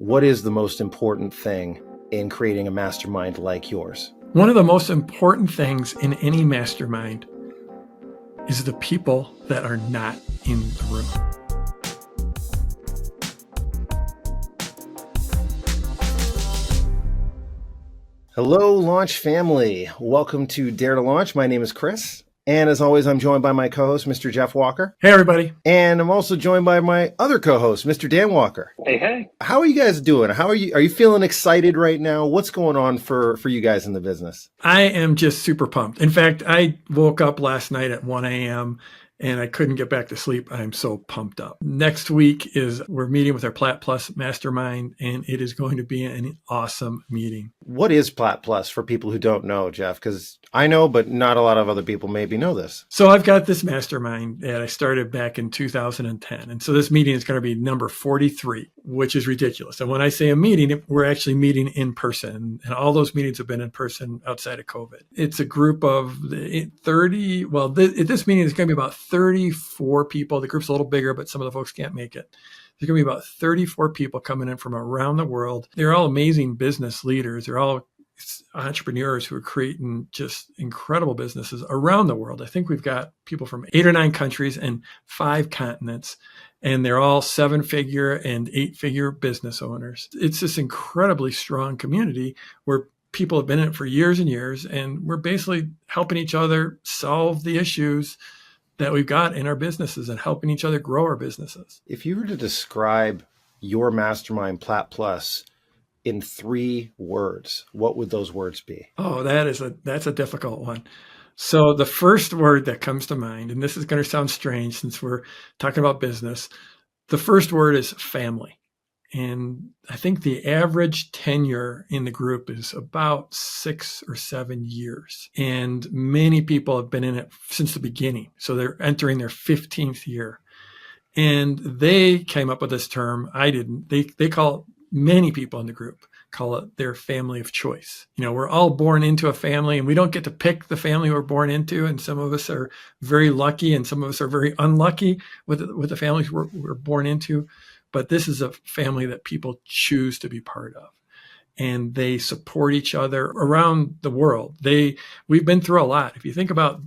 what is the most important thing in creating a mastermind like yours? One of the most important things in any mastermind is the people that are not in the room. Hello, Launch family. Welcome to Dare to Launch. My name is Chris. And as always, I'm joined by my co-host, Mr. Jeff Walker. Hey, everybody. And I'm also joined by my other co-host, Mr. Dan Walker. Hey, hey. How are you guys doing? Are you feeling excited right now? What's going on for you guys in the business? I am just super pumped. In fact, I woke up last night at 1 a.m. and I couldn't get back to sleep. I'm so pumped up. Next week we're meeting with our Plat Plus Mastermind, and it is going to be an awesome meeting. What is Plat Plus for people who don't know, Jeff? Because I know, but not a lot of other people maybe know this. So I've got this mastermind that I started back in 2010. And so this meeting is going to be number 43, which is ridiculous. And when I say a meeting, we're actually meeting in person. And all those meetings have been in person outside of COVID. It's a group of 30. Well, this meeting is going to be about 34 people. The group's a little bigger, but some of the folks can't make it. There's going to be about 34 people coming in from around the world. They're all amazing business leaders. They're all entrepreneurs who are creating just incredible businesses around the world. I think we've got people from 8 or 9 countries and 5 continents, and they're all 7-figure and 8-figure business owners. It's this incredibly strong community where people have been in it for years and years, and we're basically helping each other solve the issues that we've got in our businesses and helping each other grow our businesses. If you were to describe your mastermind, Plat Plus, in 3 words, what would those words be? Oh, that's a difficult one. So the first word that comes to mind, and this is going to sound strange since we're talking about business, the first word is family. And I think the average tenure in the group is about 6 or 7 years. And many people have been in it since the beginning. So they're entering their 15th year. And they came up with this term. I didn't. They call it, many people in the group call it their family of choice. You know, we're all born into a family, and we don't get to pick the family we're born into. And some of us are very lucky, and some of us are very unlucky with the families we're born into. But this is a family that people choose to be part of, and they support each other around the world. We've been through a lot. If you think about,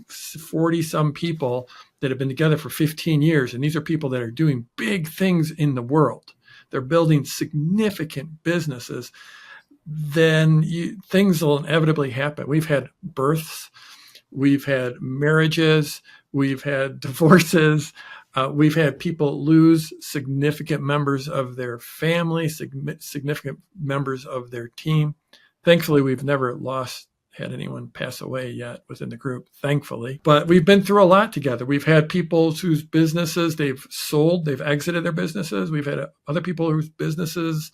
40 some people that have been together for 15 years, and these are people that are doing big things in the world. They're building significant businesses, then things will inevitably happen. We've had births, we've had marriages, we've had divorces, we've had people lose significant members of their family, significant members of their team. Thankfully, we've never had anyone pass away yet within the group, thankfully. But we've been through a lot together. We've had people whose businesses they've sold, they've exited their businesses. We've had other people whose businesses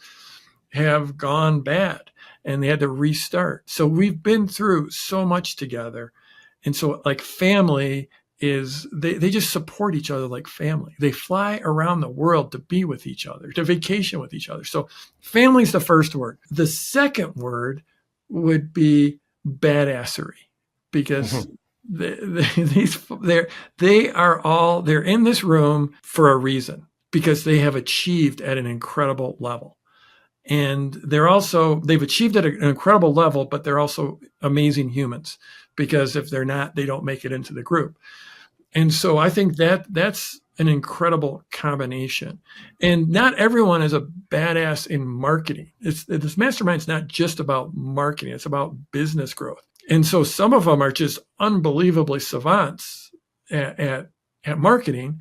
have gone bad and they had to restart. So we've been through so much together. And so like family is, they just support each other like family. They fly around the world to be with each other, to vacation with each other. So family's the first word. The second word would be badassery, because they're in this room for a reason, because they have achieved at an incredible level. And they've achieved at an incredible level, but they're also amazing humans, because if they're not, they don't make it into the group. And so I think that's an incredible combination. And not everyone is a badass in marketing. This mastermind's not just about marketing. It's about business growth. And so some of them are just unbelievably savants at marketing,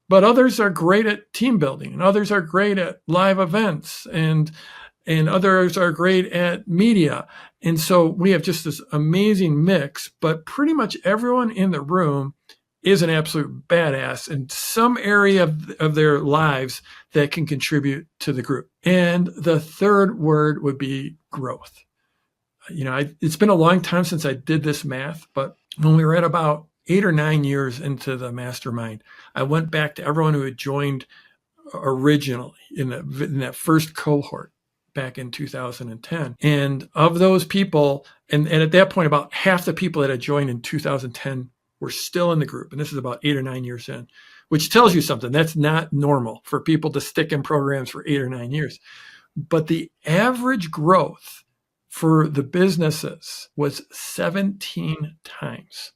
but others are great at team building, and others are great at live events, and others are great at media. And so we have just this amazing mix, but pretty much everyone in the room is an absolute badass in some area of their lives that can contribute to the group. And the third word would be growth. It's been a long time since I did this math, but when we were at about 8 or 9 years into the mastermind, I went back to everyone who had joined originally in that first cohort back in 2010. And of those people, and at that point, about half the people that had joined in 2010 were still in the group. And this is about 8 or 9 years in. which tells you something. That's not normal for people to stick in programs for 8 or 9 years. But the average growth for the businesses was 17 times.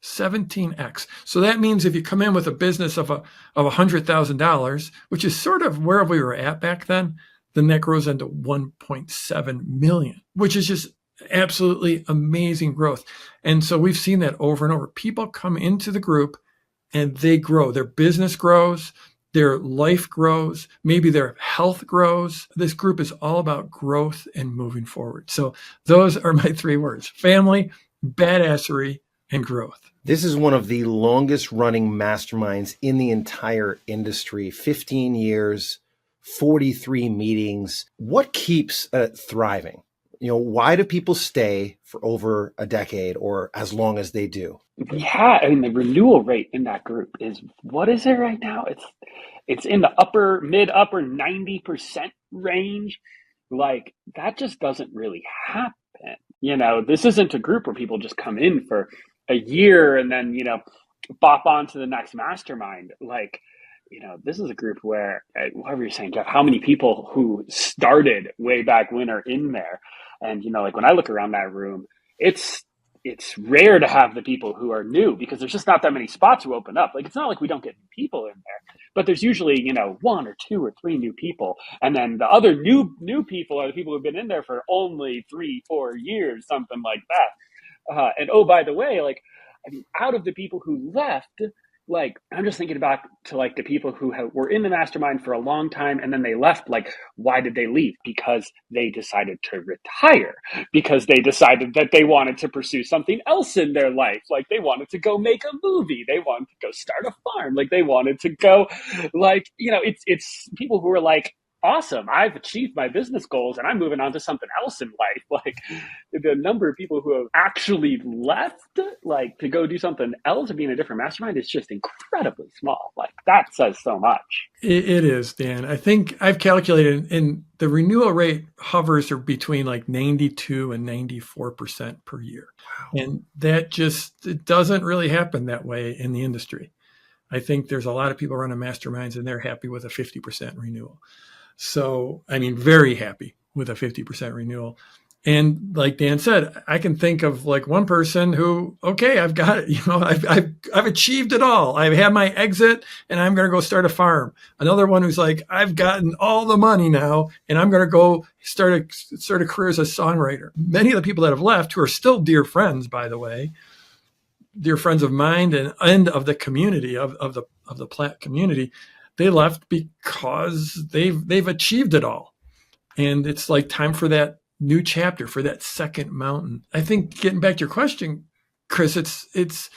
17x. So that means if you come in with a business of $100,000, which is sort of where we were at back then that grows into 1.7 million, which is just absolutely amazing growth. And so we've seen that over and over. People come into the group and they grow. Their business grows, their life grows, maybe their health grows. This group is all about growth and moving forward. So those are my 3 words: family, badassery, and growth. This is one of the longest running masterminds in the entire industry. 15 years, 43 meetings. What keeps it thriving? Why do people stay for over a decade or as long as they do? Yeah, I mean, the renewal rate in that group is, what is it right now? It's in the mid upper 90% range. Like, that just doesn't really happen. This isn't a group where people just come in for a year and then, bop on to the next mastermind. Like, this is a group where, whatever you're saying, Jeff, how many people who started way back when are in there? And, like when I look around that room, it's rare to have the people who are new, because there's just not that many spots who open up. Like, it's not like we don't get people in there, but there's usually, 1 or 2 or 3 new people. And then the other new people are the people who've been in there for only 3-4 years, something like that. And oh, by the way, out of the people who left, I'm just thinking back to the people who were in the mastermind for a long time and then they left. Why did they leave? Because they decided to retire, because they decided that they wanted to pursue something else in their life. They wanted to go make a movie. They wanted to go start a farm. They wanted to go, it's people who are awesome, I've achieved my business goals and I'm moving on to something else in life. The number of people who have actually left, to go do something else or be in a different mastermind is just incredibly small. That says so much. It is, Dan. I think I've calculated, and the renewal rate hovers between 92 and 94% per year. Wow. And that it doesn't really happen that way in the industry. I think there's a lot of people running masterminds and they're happy with a 50% renewal. So, very happy with a 50% renewal. And like Dan said, I can think of one person who, okay, I've got it. I've achieved it all. I've had my exit and I'm going to go start a farm. Another one who's I've gotten all the money now and I'm going to go start a career as a songwriter. Many of the people that have left, who are still dear friends, by the way, dear friends of mine and of the community, of the Plat community, they left because they've achieved it all. And it's time for that new chapter, for that second mountain. I think, getting back to your question, Chris, it's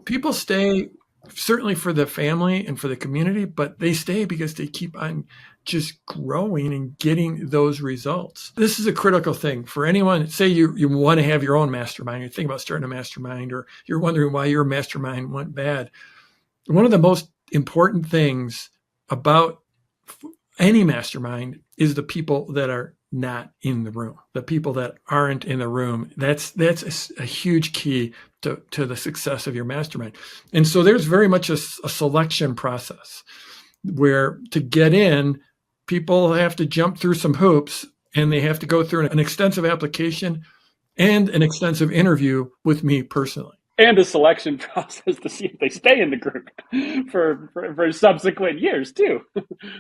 people stay certainly for the family and for the community, but they stay because they keep on just growing and getting those results. This is a critical thing for anyone. Say you want to have your own mastermind, you're thinking about starting a mastermind, or you're wondering why your mastermind went bad. One of the most important things about any mastermind is the people that are not in the room, the people that aren't in the room. That's a huge key to the success of your mastermind. And so there's very much a selection process where, to get in, people have to jump through some hoops and they have to go through an extensive application and an extensive interview with me personally. And a selection process to see if they stay in the group for subsequent years too.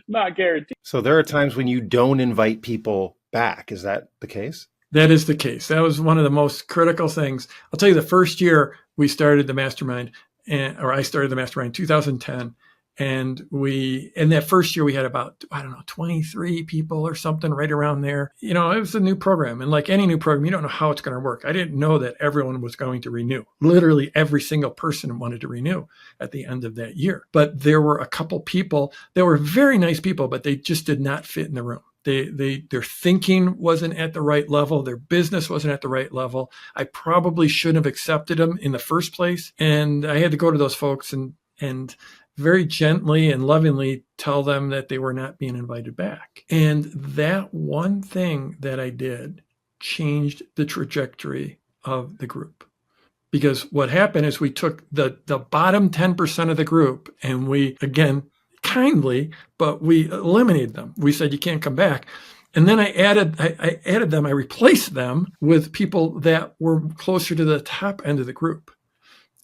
Not guaranteed. So there are times when you don't invite people back. Is that the case? That is the case. That was one of the most critical things. I'll tell you, the first year we started the mastermind, I started the mastermind in 2010. And in that first year, we had about, 23 people or something, right around there. It was a new program. And like any new program, you don't know how it's going to work. I didn't know that everyone was going to renew. Literally every single person wanted to renew at the end of that year. But there were a couple people that were very nice people, but they just did not fit in the room. Their thinking wasn't at the right level. Their business wasn't at the right level. I probably shouldn't have accepted them in the first place. And I had to go to those folks and very gently and lovingly tell them that they were not being invited back. And that one thing that I did changed the trajectory of the group. Because what happened is we took the bottom 10% of the group and we, again, kindly, but we eliminated them. We said, you can't come back. And then I replaced them with people that were closer to the top end of the group.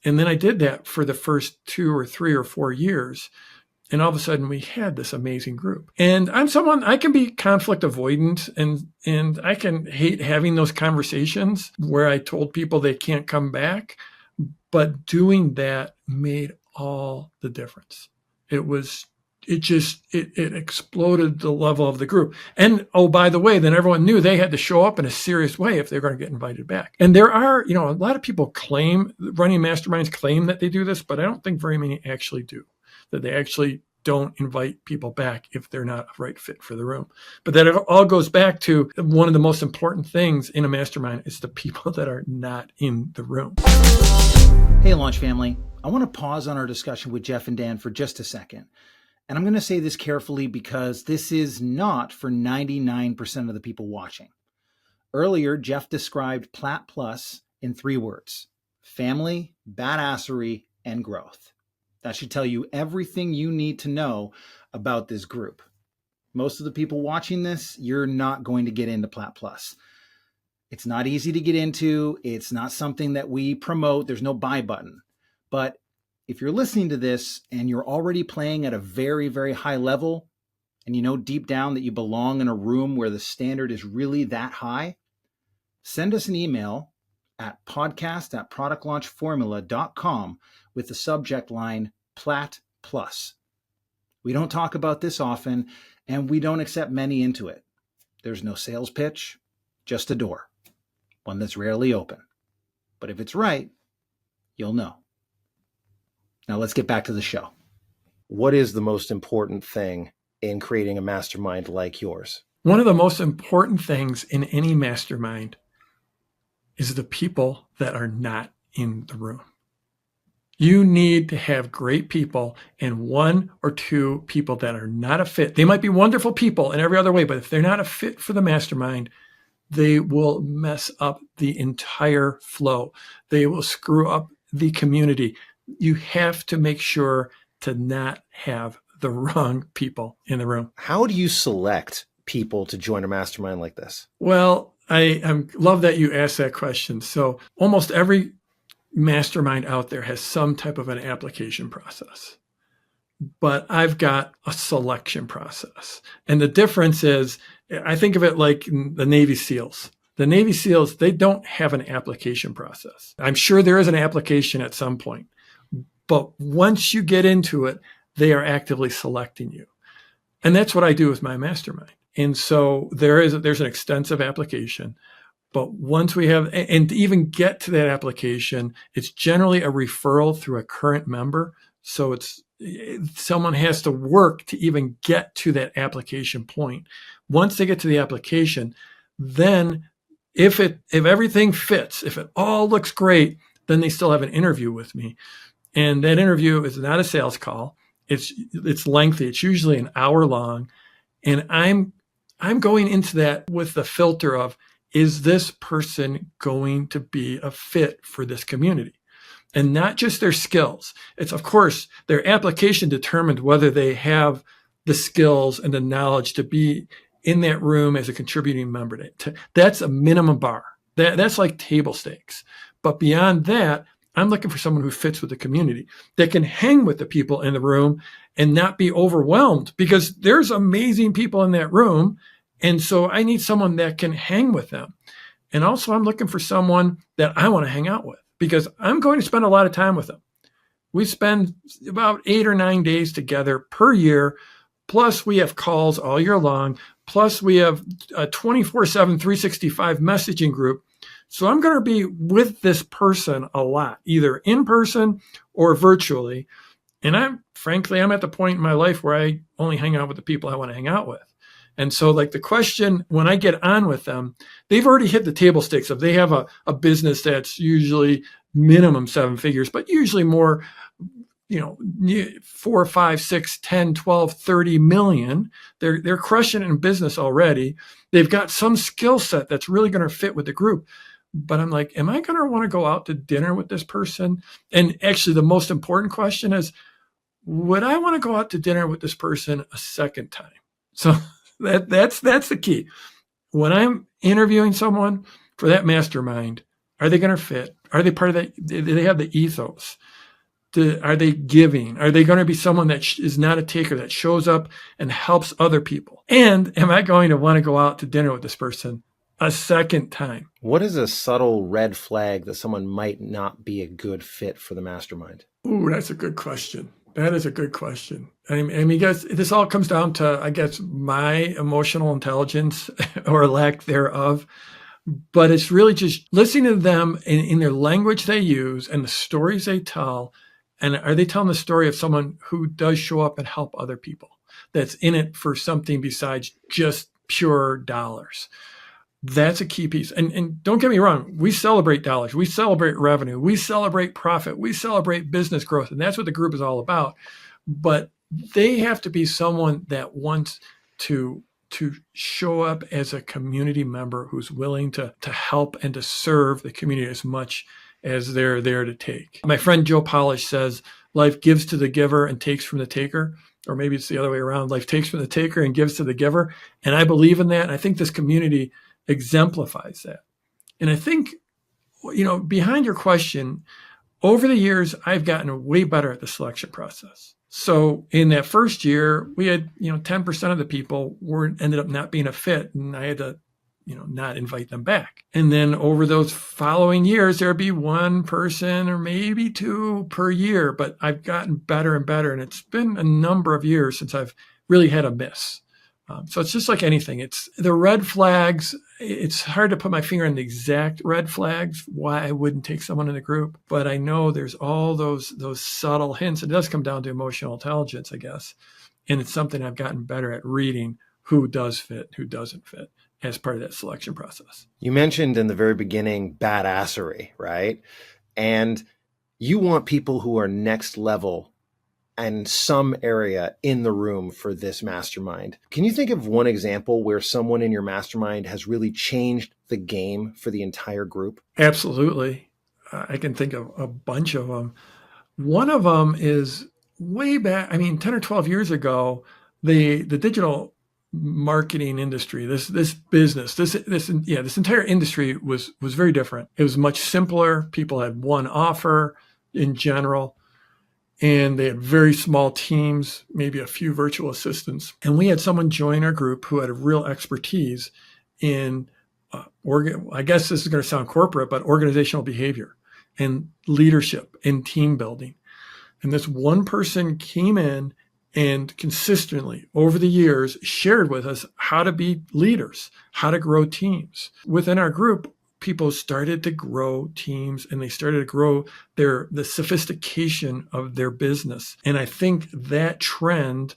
And then I did that for the first 2 or 3 or 4 years. And all of a sudden we had this amazing group. And I'm someone, I can be conflict avoidant and I can hate having those conversations where I told people they can't come back. But doing that made all the difference. It exploded the level of the group. And oh, by the way, then everyone knew they had to show up in a serious way if they're going to get invited back. And there are, a lot of people running masterminds claim that they do this, but I don't think very many actually do. That they actually don't invite people back if they're not a right fit for the room. But that it all goes back to one of the most important things in a mastermind is the people that are not in the room. Hey, Launch family. I want to pause on our discussion with Jeff and Dan for just a second. And I'm going to say this carefully because this is not for 99% of the people watching. Earlier, Jeff described Plat Plus in 3 words: family, badassery, and growth. That should tell you everything you need to know about this group. Most of the people watching this, you're not going to get into Plat Plus. It's not easy to get into. It's not something that we promote. There's no buy button. But if you're listening to this and you're already playing at a very, very high level, and you know deep down that you belong in a room where the standard is really that high, send us an email at podcast@productlaunchformula.com with the subject line Plat Plus. We don't talk about this often, and we don't accept many into it. There's no sales pitch, just a door, one that's rarely open. But if it's right, you'll know. Now let's get back to the show. What is the most important thing in creating a mastermind like yours? One of the most important things in any mastermind is the people that are not in the room. You need to have great people and 1 or 2 people that are not a fit. They might be wonderful people in every other way, but if they're not a fit for the mastermind, they will mess up the entire flow. They will screw up the community. You have to make sure to not have the wrong people in the room. How do you select people to join a mastermind like this? Well, I love that you asked that question. So almost every mastermind out there has some type of an application process, but I've got a selection process. And the difference is, I think of it like the Navy SEALs. The Navy SEALs, they don't have an application process. I'm sure there is an application at some point, but once you get into it, they are actively selecting you. And that's what I do with my mastermind. And so there's an extensive application. But once we have, and to even get to that application, it's generally a referral through a current member. So someone has to work to even get to that application point. Once they get to the application, then if everything fits, if it all looks great, then they still have an interview with me. And that interview is not a sales call. It's lengthy. It's usually an hour long. And I'm going into that with the filter of, is this person going to be a fit for this community? And not just their skills. It's, of course, their application determined whether they have the skills and the knowledge to be in that room as a contributing member. That's a minimum bar. That's like table stakes. But beyond that, I'm looking for someone who fits with the community, that can hang with the people in the room and not be overwhelmed, because there's amazing people in that room. And so I need someone that can hang with them. And also I'm looking for someone that I want to hang out with, because I'm going to spend a lot of time with them. We spend about 8 or 9 days together per year. Plus we have calls all year long. Plus we have a 24/7, 365 messaging group. So I'm going to be with this person a lot, either in person or virtually. And I'm at the point in my life where I only hang out with the people I want to hang out with. And so like the question, when I get on with them, they've already hit the table stakes of, they have a business that's usually minimum 7 figures, but usually more, 4, 5, 6, 10, 12, 30 million. They're crushing it in business already. They've got some skill set that's really going to fit with the group. but I'm like, am I going to want to go out to dinner with this person? And actually, the most important question is, would I want to go out to dinner with this person a second time? So that's the key. When I'm interviewing someone for that mastermind, are they going to fit? Are they part of that? Do they have the ethos? Are they giving? Are they going to be someone that is not a taker, that shows up and helps other people? And am I going to want to go out to dinner with this person a second time? What is a subtle red flag that someone might not be a good fit for the mastermind? Ooh, that's a good question. That is a good question. I mean, guys, this all comes down to, I guess, my emotional intelligence or lack thereof. But it's really just listening to them in their language they use and the stories they tell. And are they telling the story of someone who does show up and help other people, that's in it for something besides just pure dollars? That's a key piece. And don't get me wrong, we celebrate dollars, we celebrate revenue, we celebrate profit, we celebrate business growth. And that's what the group is all about. But they have to be someone that wants to show up as a community member who's willing to help and to serve the community as much as they're there to take. My friend Joe Polish says, life gives to the giver and takes from the taker. Or maybe it's the other way around. Life takes from the taker and gives to the giver. And I believe in that. And I think this community exemplifies that. And I think, behind your question, over the years, I've gotten way better at the selection process. So in that first year, we had, 10% of the people ended up not being a fit, and I had to, not invite them back. And then over those following years, there'd be one person or maybe two per year, but I've gotten better and better. And it's been a number of years since I've really had a miss. So it's just like anything. It's the red flags. It's hard to put my finger on the exact red flags, why I wouldn't take someone in the group. But I know there's all those subtle hints. It does come down to emotional intelligence, I guess. And it's something I've gotten better at reading who does fit, who doesn't fit as part of that selection process. You mentioned in the very beginning badassery, right? And you want people who are next level and some area in the room for this mastermind. Can you think of one example where someone in your mastermind has really changed the game for the entire group? Absolutely. I can think of a bunch of them. One of them is way back, 10 or 12 years ago, the digital marketing industry, this business, this entire industry was very different. It was much simpler. People had one offer in general. And they had very small teams, maybe a few virtual assistants. And we had someone join our group who had a real expertise in, I guess this is going to sound corporate, but organizational behavior and leadership and team building. And this one person came in and consistently over the years shared with us how to be leaders, how to grow teams. Within our group, people started to grow teams and they started to grow the sophistication of their business. And I think that trend,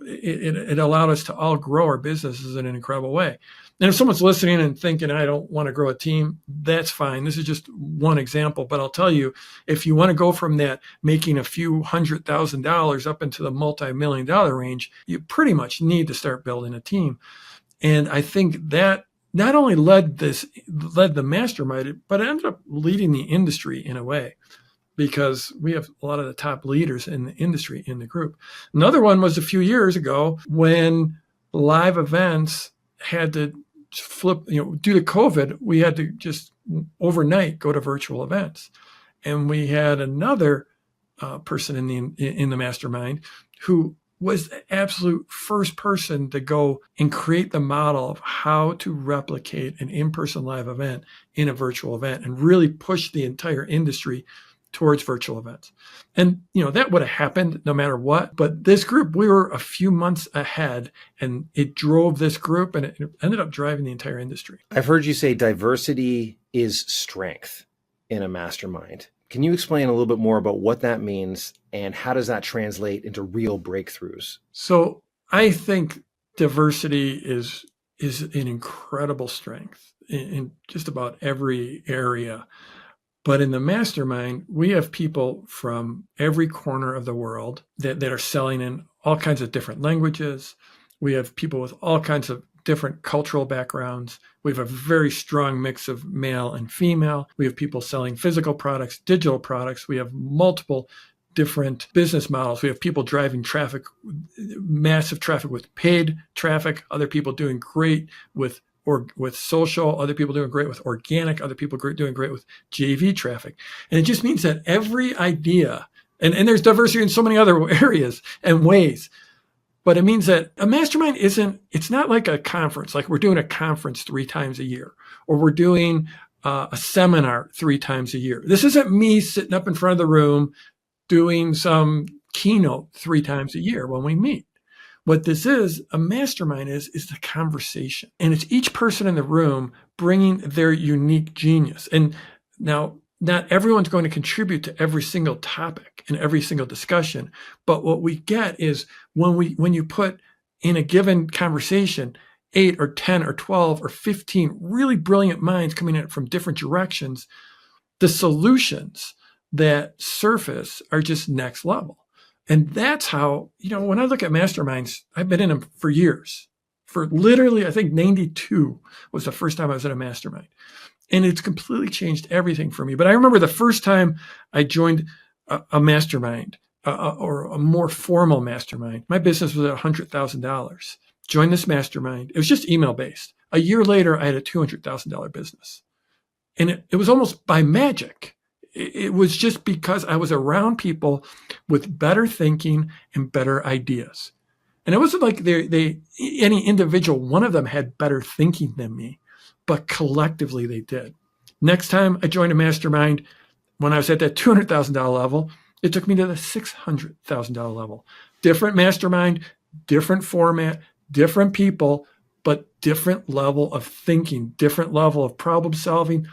it allowed us to all grow our businesses in an incredible way. And if someone's listening and thinking, I don't want to grow a team, that's fine. This is just one example. But I'll tell you, if you want to go from that making a few $100,000 up into the multi-million-dollar range, you pretty much need to start building a team. And I think that not only led the mastermind, but it ended up leading the industry in a way, because we have a lot of the top leaders in the industry in the group. Another one was a few years ago when live events had to flip, due to COVID, we had to just overnight go to virtual events. And we had another person in the mastermind who was the absolute first person to go and create the model of how to replicate an in-person live event in a virtual event and really push the entire industry towards virtual events. And, that would have happened no matter what. But this group, we were a few months ahead, and it drove this group, and it ended up driving the entire industry. I've heard you say diversity is strength in a mastermind. Can you explain a little bit more about what that means and how does that translate into real breakthroughs? So I think diversity is an incredible strength in just about every area. But in the mastermind, we have people from every corner of the world that are selling in all kinds of different languages. We have people with all kinds of different cultural backgrounds. We have a very strong mix of male and female. We have people selling physical products, digital products. We have multiple different business models. We have people driving traffic, massive traffic with paid traffic, other people doing great with social, other people doing great with organic, other people doing great with JV traffic. And it just means that every idea, and there's diversity in so many other areas and ways, but it means that a mastermind it's not like a conference, like we're doing a conference 3 times a year, or we're doing a seminar 3 times a year. This isn't me sitting up in front of the room doing some keynote 3 times a year when we meet. What this is, a mastermind is the conversation. And it's each person in the room bringing their unique genius. And now, not everyone's going to contribute to every single topic and every single discussion. But what we get is when you put in a given conversation 8 or 10 or 12 or 15 really brilliant minds coming in from different directions, the solutions that surface are just next level. And that's how, when I look at masterminds, I've been in them for years. For literally, I think 92 was the first time I was in a mastermind. And it's completely changed everything for me. But I remember the first time I joined a mastermind or a more formal mastermind. My business was at $100,000. Joined this mastermind. It was just email based. A year later, I had a $200,000 business. And it was almost by magic. It was just because I was around people with better thinking and better ideas. And it wasn't like any individual one of them had better thinking than me, but collectively they did. Next time I joined a mastermind, when I was at that $200,000 level, it took me to the $600,000 level. Different mastermind, different format, different people, but different level of thinking, different level of problem solving,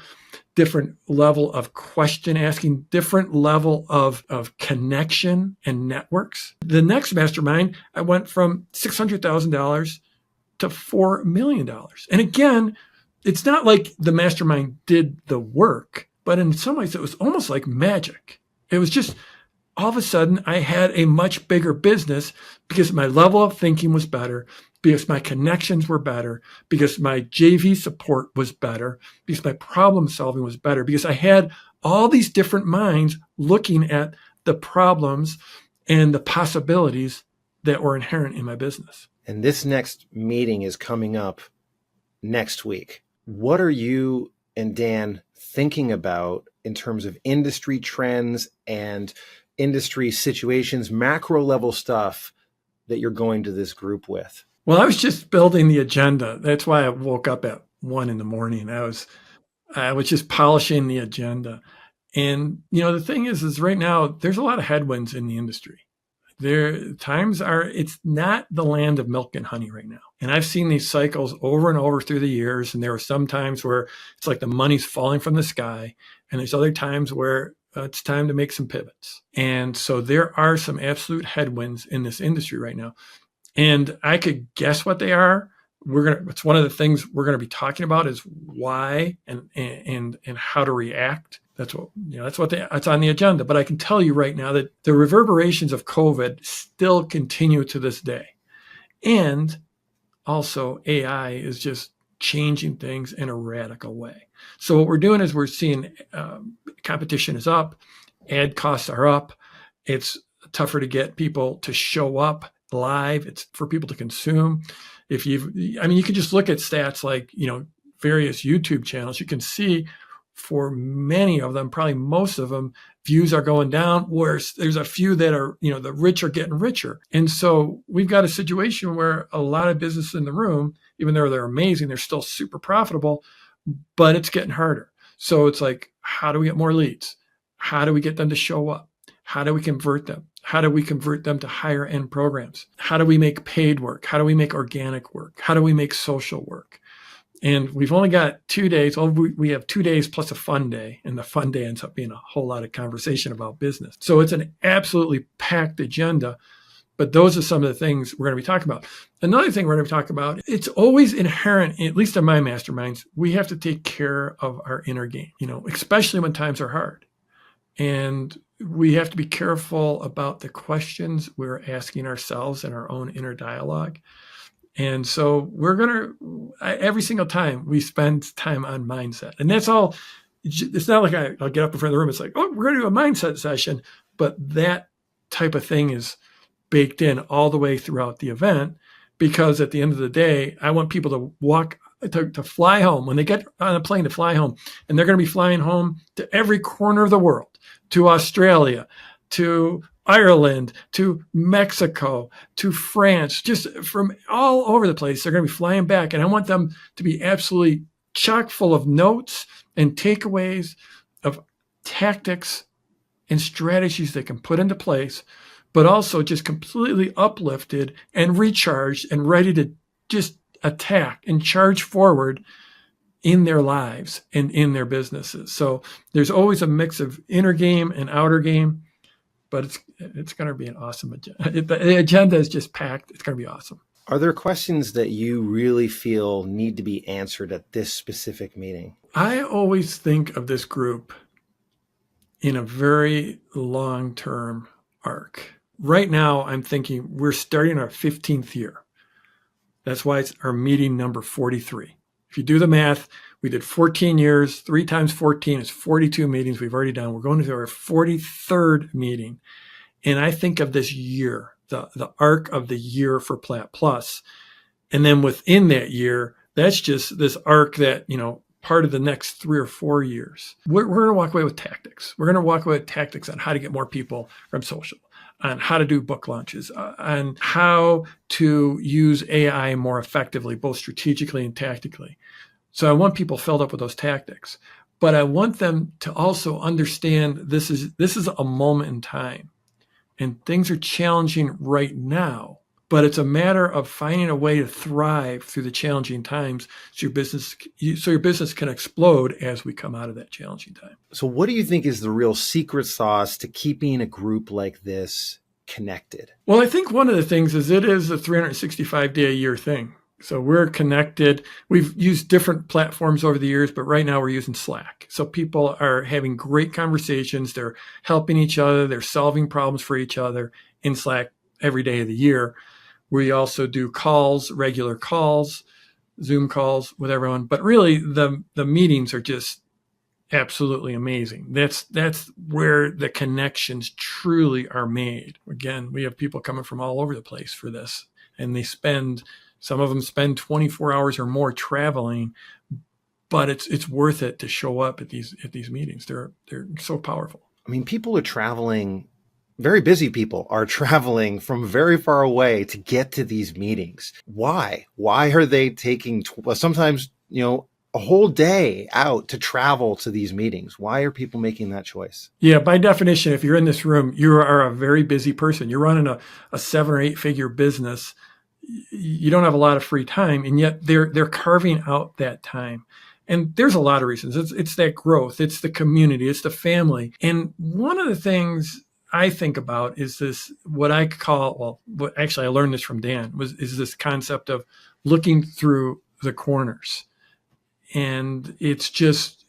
different level of question asking, different level of connection and networks. The next mastermind, I went from $600,000 to $4 million. And again, it's not like the mastermind did the work, but in some ways it was almost like magic. It was just all of a sudden I had a much bigger business because my level of thinking was better, because my connections were better, because my JV support was better, because my problem solving was better, because I had all these different minds looking at the problems and the possibilities that were inherent in my business. And this next meeting is coming up next week. What are you and Dan thinking about in terms of industry trends and industry situations, macro level stuff that you're going to this group with? Well, I was just building the agenda. That's why I woke up at 1 a.m. I was just polishing the agenda. And, the thing is right now, there's a lot of headwinds in the industry. It's not the land of milk and honey right now. And I've seen these cycles over and over through the years. And there are some times where it's like the money's falling from the sky. And there's other times where it's time to make some pivots. And so there are some absolute headwinds in this industry right now. And I could guess what they are. It's one of the things we're going to be talking about is why and how to react. That's on the agenda. But I can tell you right now that the reverberations of COVID still continue to this day. And also AI is just changing things in a radical way. So what we're doing is we're seeing competition is up, ad costs are up. It's tougher to get people to show up live. It's for people to consume. You can just look at stats like, various YouTube channels. You can see for many of them, probably most of them, views are going down, whereas there's a few that are, the rich are getting richer. And so we've got a situation where a lot of businesses in the room, even though they're amazing, they're still super profitable, but it's getting harder. So it's like, how do we get more leads? How do we get them to show up? How do we convert them? How do we convert them to higher end programs? How do we make paid work? How do we make organic work? How do we make social work? And we've only got 2 days. Well, we have 2 days plus a fun day, and the fun day ends up being a whole lot of conversation about business. So it's an absolutely packed agenda, but those are some of the things we're going to be talking about. Another thing we're going to be talking about, it's always inherent, at least in my masterminds, we have to take care of our inner game, especially when times are hard. And we have to be careful about the questions we're asking ourselves in our own inner dialogue. And so every single time we spend time on mindset. And that's all. It's not like I'll get up in front of the room. It's like, oh, we're going to do a mindset session. But that type of thing is baked in all the way throughout the event, because at the end of the day, I want people to fly home when they get on a plane, to fly home. And they're going to be flying home to every corner of the world, to Australia, to Ireland, to Mexico, to France, just from all over the place. They're going to be flying back. And I want them to be absolutely chock full of notes and takeaways of tactics and strategies they can put into place, but also just completely uplifted and recharged and ready to just attack and charge forward in their lives and in their businesses. So there's always a mix of inner game and outer game, but it's going to be an awesome agenda. The agenda is just packed. It's going to be awesome. Are there questions that you really feel need to be answered at this specific meeting? I always think of this group in a very long-term arc. Right now, I'm thinking we're starting our 15th year. That's why it's our meeting number 43. If you do the math, we did 14 years, 3 times 14 is 42 meetings we've already done. We're going to our 43rd meeting. And I think of this year, the arc of the year for Plat Plus. And then within that year, that's just this arc that, part of the next 3 or 4 years. We're going to walk away with tactics. We're going to walk away with tactics on how to get more people from social, on how to do book launches, on how to use AI more effectively, both strategically and tactically. So I want people filled up with those tactics, but I want them to also understand this is a moment in time, and things are challenging right now. But it's a matter of finding a way to thrive through the challenging times so your business can explode as we come out of that challenging time. So what do you think is the real secret sauce to keeping a group like this connected? Well, I think one of the things is it is a 365-day-a-year thing. So we're connected. We've used different platforms over the years, but right now we're using Slack. So people are having great conversations. They're helping each other. They're solving problems for each other in Slack every day of the year. We also do calls, regular calls, Zoom calls with everyone. But really, the meetings are just absolutely amazing. That's where the connections truly are made. Again, we have people coming from all over the place for this, and some of them spend 24 hours or more traveling, but it's worth it to show up at these meetings. They're so powerful. I mean, people are traveling. Very busy people are traveling from very far away to get to these meetings. Why? Why are they taking sometimes, a whole day out to travel to these meetings? Why are people making that choice? Yeah, by definition, if you're in this room, you are a very busy person. You're running a 7 or 8 figure business. You don't have a lot of free time, and yet they're carving out that time. And there's a lot of reasons. It's that growth. It's the community. It's the family. And one of the things I think about is this, what I call, I learned this from Dan, is this concept of looking through the corners. And it's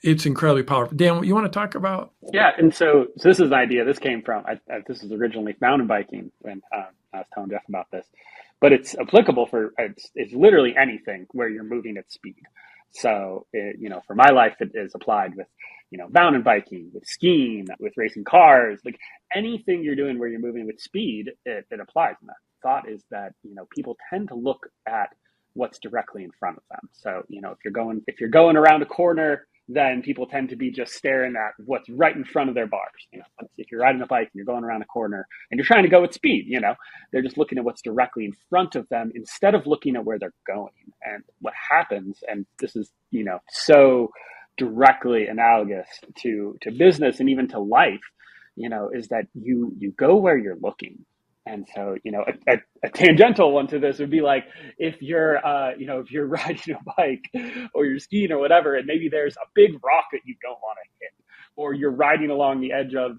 incredibly powerful. Dan, what you want to talk about? Yeah. And so this is an idea. This came from, this is originally mountain biking when I was telling Jeff about this, but it's applicable it's literally anything where you're moving at speed. So, for my life, it is applied with, mountain biking, with skiing, with racing cars, like anything you're doing where you're moving with speed, it applies. And that thought is that, people tend to look at what's directly in front of them. So, if you're going around a corner, then people tend to be just staring at what's right in front of their bars. If you're riding a bike and you're going around a corner and you're trying to go at speed, they're just looking at what's directly in front of them instead of looking at where they're going. And what happens, and this is, so directly analogous to business and even to life, is that you go where you're looking. And so, a tangential one to this would be like, if you're riding a bike or you're skiing or whatever, and maybe there's a big rock that you don't want to hit, or you're riding along the edge of,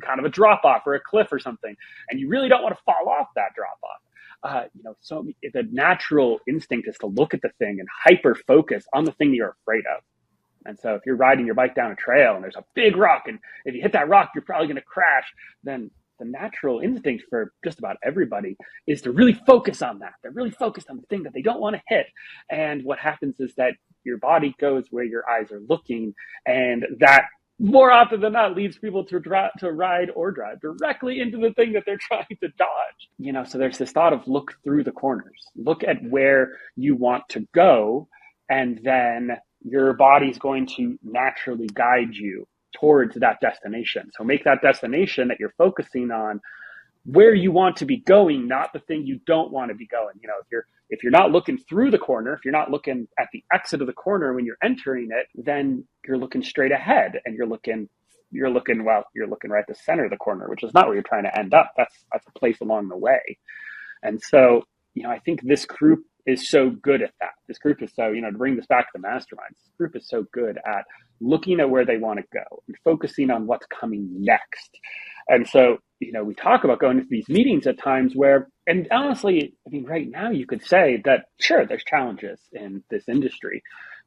kind of a drop off or a cliff or something, and you really don't want to fall off that drop off. So the natural instinct is to look at the thing and hyper focus on the thing that you're afraid of. And so if you're riding your bike down a trail and there's a big rock, and if you hit that rock, you're probably going to crash, then the natural instinct for just about everybody is to really focus on that. They're really focused on the thing that they don't want to hit. And what happens is that your body goes where your eyes are looking, and that more often than not leads people to ride or drive directly into the thing that they're trying to dodge. So there's this thought of look through the corners, look at where you want to go, and then your body's going to naturally guide you towards that destination. So make that destination that you're focusing on where you want to be going, not the thing you don't want to be going. If you're not looking through the corner, if you're not looking at the exit of the corner when you're entering it, then you're looking straight ahead, and you're looking right at the center of the corner, which is not where you're trying to end up. That's a place along the way. And so, I think this group is so good at that. This group is so, to bring this back to the masterminds, this group is so good at looking at where they want to go and focusing on what's coming next. And so, we talk about going into these meetings at times where, and honestly, right now you could say that, sure, there's challenges in this industry,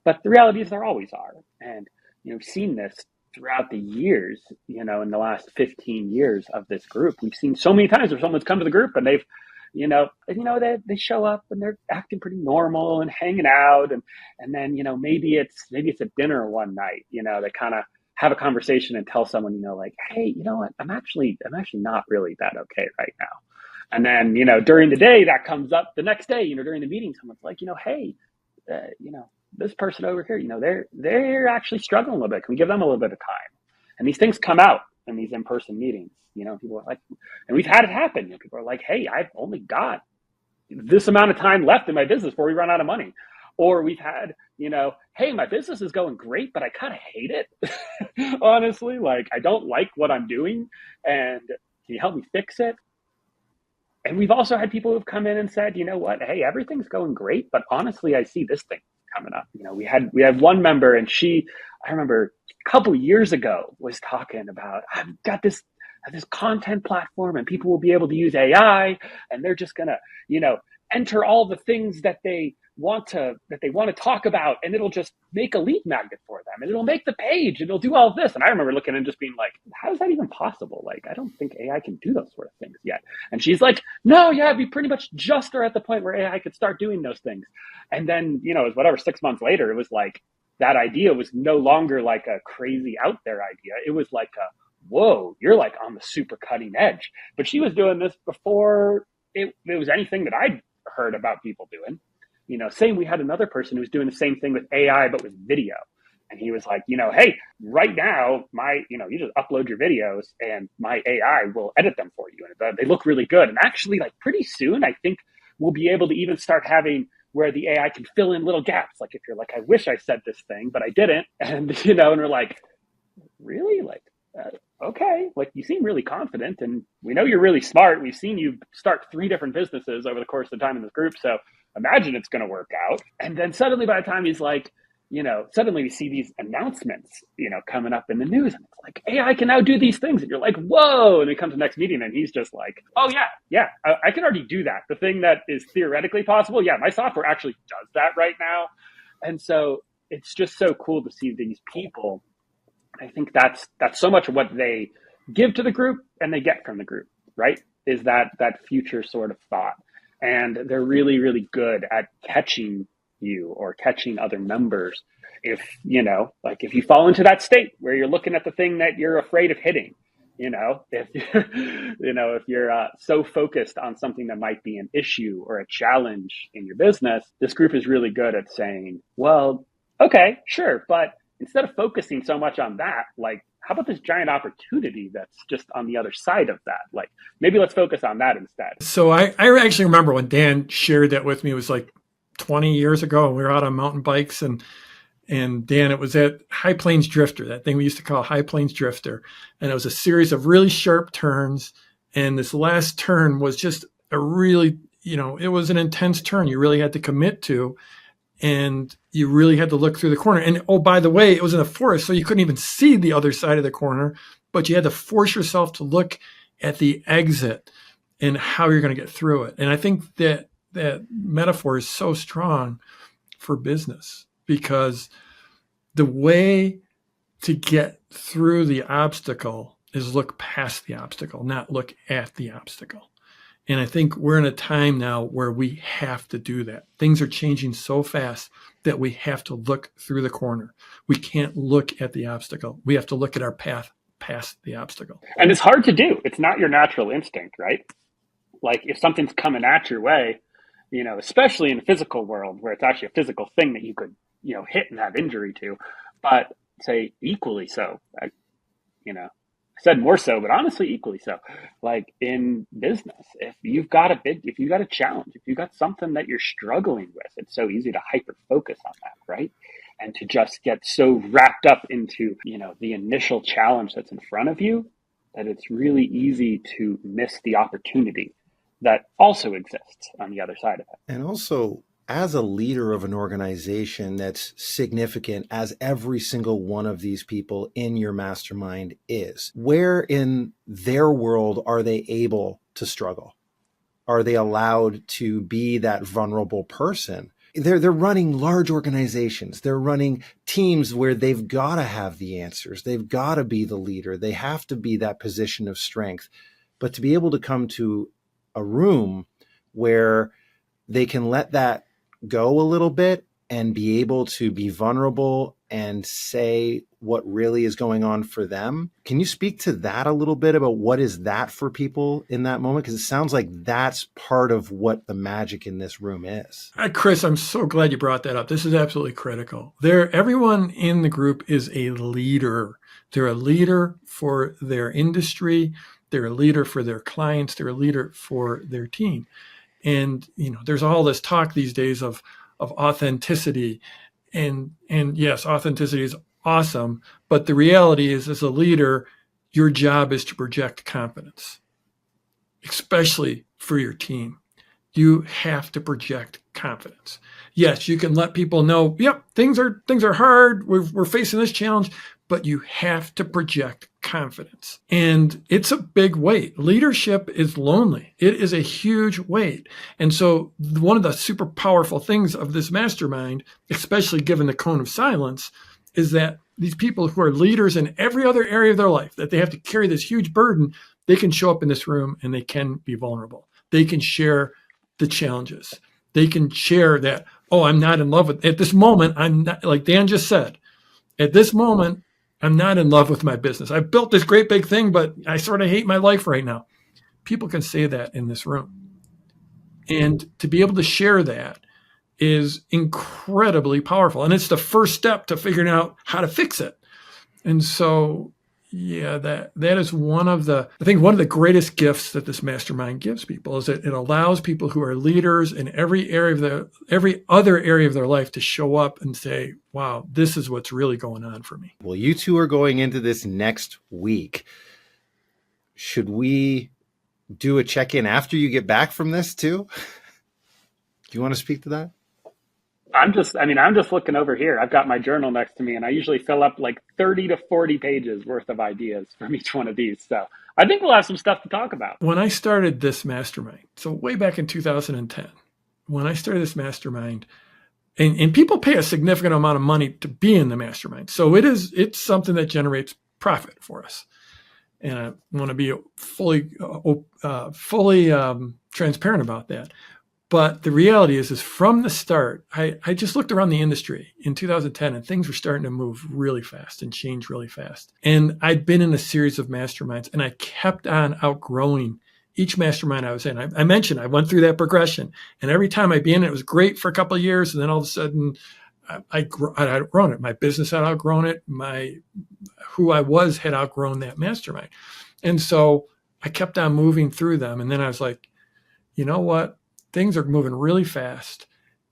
but the reality is there always are. And, we've seen this throughout the years, in the last 15 years of this group. We've seen so many times where someone's come to the group and they've, they show up and they're acting pretty normal and hanging out. And then, maybe it's a dinner one night, they kind of have a conversation and tell someone, like, hey, you know what, I'm actually not really that okay right now. And then, during the day that comes up the next day, during the meeting, someone's like, hey, this person over here, they're actually struggling a little bit. Can we give them a little bit of time? And these things come out in these in-person meetings, people are like, and we've had it happen. People are like, hey, I've only got this amount of time left in my business before we run out of money. Or we've had, hey, my business is going great, but I kind of hate it. Honestly, like, I don't like what I'm doing, and can you help me fix it? And we've also had people who've come in and said, you know what, hey, everything's going great, but honestly, I see this thing coming up. We had one member, and I remember a couple of years ago was talking about, I've got this content platform, and people will be able to use AI, and they're just gonna, enter all the things that they want to talk about, and it'll just make a lead magnet for them, and it'll make the page, and it'll do all this. And I remember looking and just being like, how is that even possible? Like, I don't think AI can do those sort of things yet. And she's like, no, yeah, we pretty much just are at the point where AI could start doing those things. And then, it was whatever, 6 months later, it was like, that idea was no longer like a crazy out there idea. It was like whoa, you're like on the super cutting edge. But she was doing this before it was anything that I'd heard about people doing. Same, we had another person who was doing the same thing with AI, but with video. And he was like, hey, right now, you just upload your videos and my AI will edit them for you. And they look really good. And actually, like, pretty soon, I think we'll be able to even start having where the AI can fill in little gaps. Like, if you're like, I wish I said this thing, but I didn't. And, and we're like, really? Like, okay, like, you seem really confident, and we know you're really smart. We've seen you start 3 different businesses over the course of the time in this group, so imagine it's going to work out. And then suddenly, by the time he's like, suddenly we see these announcements, coming up in the news, and it's like, AI can now do these things, and you're like, whoa. And we come to the next meeting, and he's just like, oh yeah, I can already do that. The thing that is theoretically possible, yeah, my software actually does that right now. And so it's just so cool to see these people. I think that's so much of what they give to the group and they get from the group, right? Is that future sort of thought. And they're really, really good at catching you or catching other members. If you fall into that state where you're looking at the thing that you're afraid of hitting, if you're so focused on something that might be an issue or a challenge in your business, this group is really good at saying, well, okay, sure, but instead of focusing so much on that, like, how about this giant opportunity that's just on the other side of that? Like, maybe let's focus on that instead. So I actually remember when Dan shared that with me. It was like 20 years ago, and we were out on mountain bikes, and Dan, it was at High Plains Drifter, that thing we used to call High Plains Drifter. And it was a series of really sharp turns. And this last turn was just a really, it was an intense turn you really had to commit to. And you really had to look through the corner. And oh, by the way, it was in a forest, so you couldn't even see the other side of the corner, but you had to force yourself to look at the exit and how you're going to get through it. And I think that metaphor is so strong for business, because the way to get through the obstacle is look past the obstacle, not look at the obstacle. And I think we're in a time now where we have to do that. Things are changing so fast that we have to look through the corner. We can't look at the obstacle. We have to look at our path past the obstacle. And it's hard to do. It's not your natural instinct, right? Like if something's coming at your way, especially in the physical world where it's actually a physical thing that you could, hit and have injury to, but say equally so, I said more so, but honestly, equally so. Like in business, if you've got a challenge, if you've got something that you're struggling with, it's so easy to hyper focus on that, right? And to just get so wrapped up into, the initial challenge that's in front of you that it's really easy to miss the opportunity that also exists on the other side of it. And also, as a leader of an organization that's significant, as every single one of these people in your mastermind is, where in their world are they able to struggle? Are they allowed to be that vulnerable person? They're running large organizations. They're running teams where they've got to have the answers. They've got to be the leader. They have to be that position of strength. But to be able to come to a room where they can let that go a little bit and be able to be vulnerable and say what really is going on for them. Can you speak to that a little bit about what is that for people in that moment? Because it sounds like that's part of what the magic in this room is. Chris, I'm so glad you brought that up. This is absolutely critical. Everyone in the group is a leader. They're a leader for their industry. They're a leader for their clients. They're a leader for their team. And, there's all this talk these days of authenticity. And yes, authenticity is awesome. But the reality is, as a leader, your job is to project confidence, especially for your team. You have to project confidence. Yes, you can let people know, yep, things are hard. We're facing this challenge, but you have to project confidence. And it's a big weight. Leadership is lonely. It is a huge weight. And so one of the super powerful things of this mastermind, especially given the cone of silence, is that these people who are leaders in every other area of their life, that they have to carry this huge burden, they can show up in this room and they can be vulnerable. They can share the challenges. They can share that, I'm not in love with, at this moment, I'm not, like Dan just said, at this moment, I'm not in love with my business. I built this great big thing, but I sort of hate my life right now. People can say that in this room. And to be able to share that is incredibly powerful. And it's the first step to figuring out how to fix it. And so, yeah, that is one of the greatest gifts that this mastermind gives people is that it allows people who are leaders in every other area of their life to show up and say, wow, this is what's really going on for me. Well, you two are going into this next week. Should we do a check-in after you get back from this too? Do you want to speak to that? I'm just looking over here. I've got my journal next to me and I usually fill up like 30 to 40 pages worth of ideas from each one of these. So I think we'll have some stuff to talk about. When I started this mastermind, so way back in 2010, when I started this mastermind, and people pay a significant amount of money to be in the mastermind. So it's something that generates profit for us. And I want to be fully transparent about that. But the reality is from the start, I just looked around the industry in 2010 and things were starting to move really fast and change really fast. And I'd been in a series of masterminds and I kept on outgrowing each mastermind I was in. I mentioned I went through that progression. And every time I'd be in it, it was great for a couple of years. And then all of a sudden, I'd outgrown it. My business had outgrown it. Who I was had outgrown that mastermind. And so I kept on moving through them. And then I was like, you know what? Things are moving really fast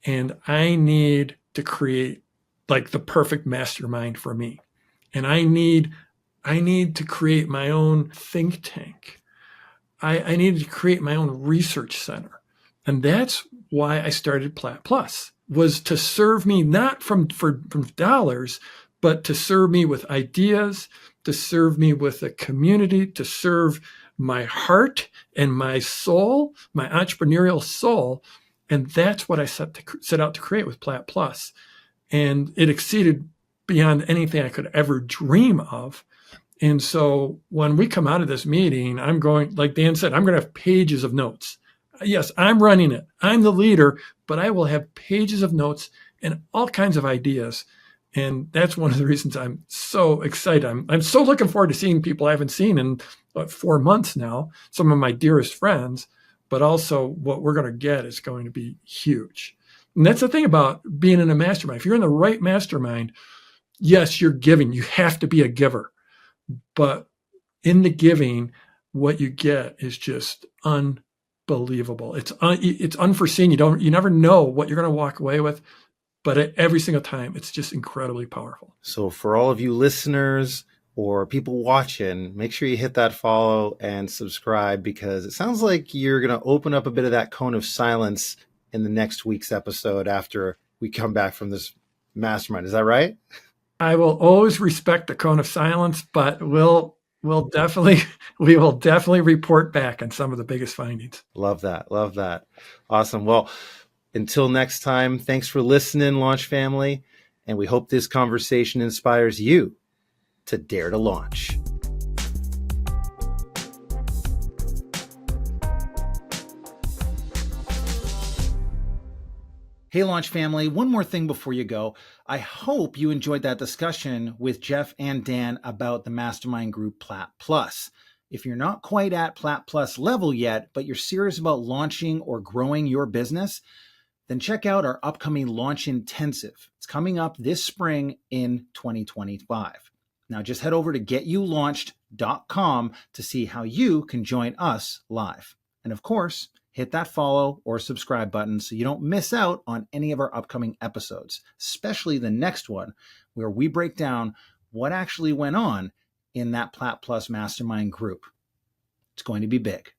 and I need to create like the perfect mastermind for me. And I need to create my own think tank. I needed to create my own research center. And that's why I started Plat Plus, was to serve me not from dollars, but to serve me with ideas, to serve me with a community, to serve my heart and my soul, my entrepreneurial soul. And that's what I set out to create with Plat Plus. And it exceeded beyond anything I could ever dream of. And so when we come out of this meeting, I'm going, like Dan said, I'm going to have pages of notes. Yes, I'm running it. I'm the leader, but I will have pages of notes and all kinds of ideas. And that's one of the reasons I'm so excited. I'm so looking forward to seeing people I haven't seen in 4 months now, some of my dearest friends, but also what we're going to get is going to be huge. And that's the thing about being in a mastermind. If you're in the right mastermind, yes, you're giving. You have to be a giver. But in the giving, what you get is just unbelievable. It's unforeseen. You never know what you're going to walk away with, but every single time, it's just incredibly powerful. So for all of you listeners or people watching, make sure you hit that follow and subscribe, because it sounds like you're going to open up a bit of that cone of silence in the next week's episode after we come back from this mastermind. Is that right? I will always respect the cone of silence, but we will definitely report back on some of the biggest findings. Love that. Love that. Awesome. Well, until next time, thanks for listening, Launch Family. And we hope this conversation inspires you to dare to launch. Hey, Launch Family, one more thing before you go. I hope you enjoyed that discussion with Jeff and Dan about the mastermind group Plat Plus. If you're not quite at Plat Plus level yet, but you're serious about launching or growing your business, then check out our upcoming Launch Intensive. It's coming up this spring in 2025. Now just head over to getyouLaunched.com to see how you can join us live. And of course, hit that follow or subscribe button so you don't miss out on any of our upcoming episodes, especially the next one where we break down what actually went on in that Plat Plus mastermind group. It's going to be big.